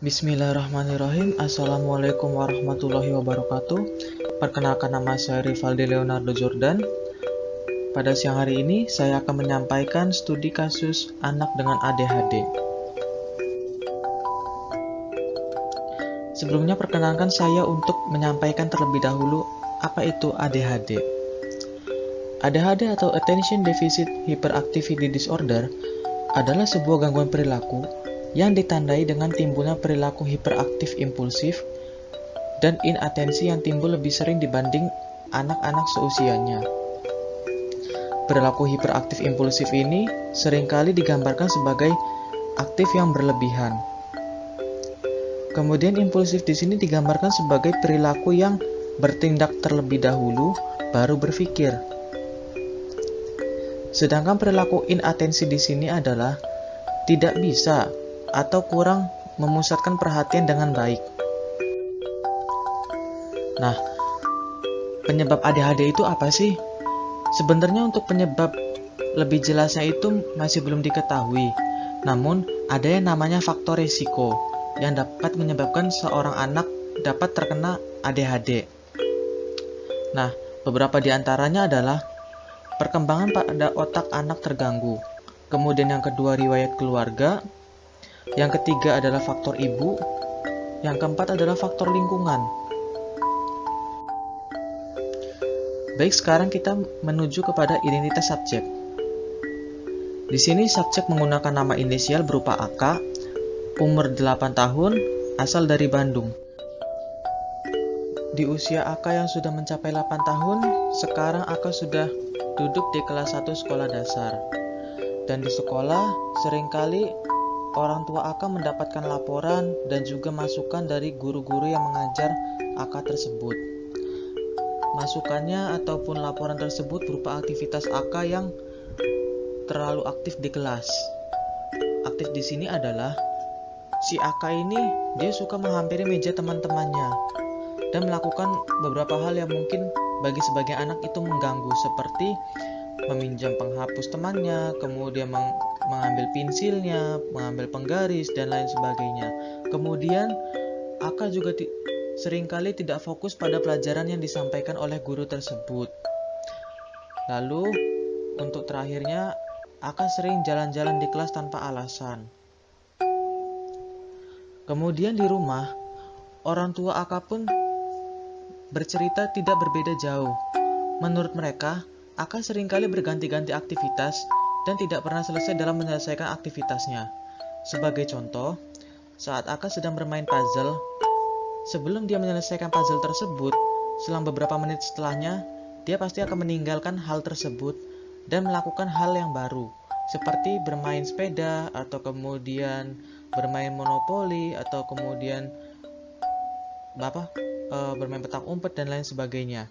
Bismillahirrahmanirrahim. Assalamualaikum warahmatullahi wabarakatuh. Perkenalkan, nama saya Rivaldi Leonardo Jordan. Pada siang hari ini saya akan menyampaikan studi kasus anak dengan ADHD. Sebelumnya perkenalkan saya untuk menyampaikan terlebih dahulu apa itu ADHD. ADHD atau Attention Deficit Hyperactivity Disorder adalah sebuah gangguan perilaku yang ditandai dengan timbulnya perilaku hiperaktif impulsif dan inatensi yang timbul lebih sering dibanding anak-anak seusianya. Perilaku hiperaktif impulsif ini seringkali digambarkan sebagai aktif yang berlebihan. Kemudian impulsif di sini digambarkan sebagai perilaku yang bertindak terlebih dahulu baru berpikir. Sedangkan perilaku inatensi di sini adalah tidak bisa atau kurang memusatkan perhatian dengan baik. Nah, penyebab ADHD itu apa sih? Sebenarnya untuk penyebab lebih jelasnya itu masih belum diketahui. Namun, ada yang namanya faktor risiko yang dapat menyebabkan seorang anak dapat terkena ADHD. Nah, beberapa di antaranya adalah perkembangan pada otak anak terganggu. Kemudian yang kedua, riwayat keluarga. Yang ketiga adalah faktor ibu. Yang keempat adalah faktor lingkungan. Baik, sekarang kita menuju kepada identitas subjek. Di sini subjek menggunakan nama inisial berupa AK, umur 8 tahun, asal dari Bandung. Di usia AK yang sudah mencapai 8 tahun, sekarang AK sudah duduk di kelas 1 sekolah dasar. Dan di sekolah seringkali orang tua AK mendapatkan laporan dan juga masukan dari guru-guru yang mengajar AK tersebut. Masukannya ataupun laporan tersebut berupa aktivitas AK yang terlalu aktif di kelas. Aktif di sini adalah si AK ini dia suka menghampiri meja teman-temannya dan melakukan beberapa hal yang mungkin bagi sebagian anak itu mengganggu, seperti meminjam penghapus temannya, kemudian mengambil pensilnya, mengambil penggaris, dan lain sebagainya. Kemudian, AK juga seringkali tidak fokus pada pelajaran yang disampaikan oleh guru tersebut. Lalu, untuk terakhirnya, AK sering jalan-jalan di kelas tanpa alasan. Kemudian di rumah, orang tua AK pun bercerita tidak berbeda jauh. Menurut mereka, AK seringkali berganti-ganti aktivitas dan tidak pernah selesai dalam menyelesaikan aktivitasnya. Sebagai contoh, saat AK sedang bermain puzzle, sebelum dia menyelesaikan puzzle tersebut, selang beberapa menit setelahnya, dia pasti akan meninggalkan hal tersebut dan melakukan hal yang baru, seperti bermain sepeda, atau kemudian bermain monopoli, atau kemudian bermain petak umpet, dan lain sebagainya.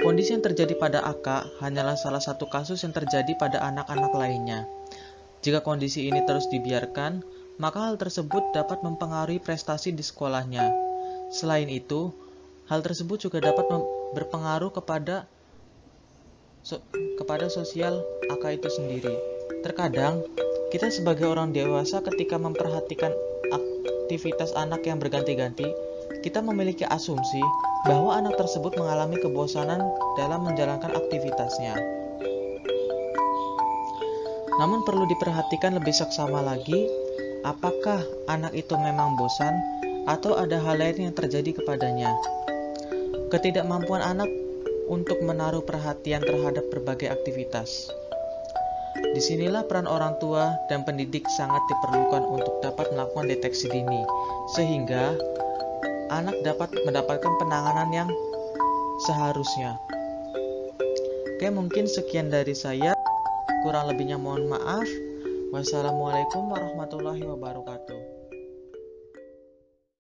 Kondisi yang terjadi pada AK hanyalah salah satu kasus yang terjadi pada anak-anak lainnya. Jika kondisi ini terus dibiarkan, maka hal tersebut dapat mempengaruhi prestasi di sekolahnya. Selain itu, hal tersebut juga dapat berpengaruh kepada sosial AK itu sendiri. Terkadang, kita sebagai orang dewasa ketika memperhatikan aktivitas anak yang berganti-ganti, kita memiliki asumsi bahwa anak tersebut mengalami kebosanan dalam menjalankan aktivitasnya. Namun perlu diperhatikan lebih seksama lagi, apakah anak itu memang bosan atau ada hal lain yang terjadi kepadanya. Ketidakmampuan anak untuk menaruh perhatian terhadap berbagai aktivitas. Disinilah peran orang tua dan pendidik sangat diperlukan untuk dapat melakukan deteksi dini, sehingga anak dapat mendapatkan penanganan yang seharusnya. Oke, mungkin sekian dari saya. Kurang lebihnya mohon maaf. Wassalamualaikum warahmatullahi wabarakatuh.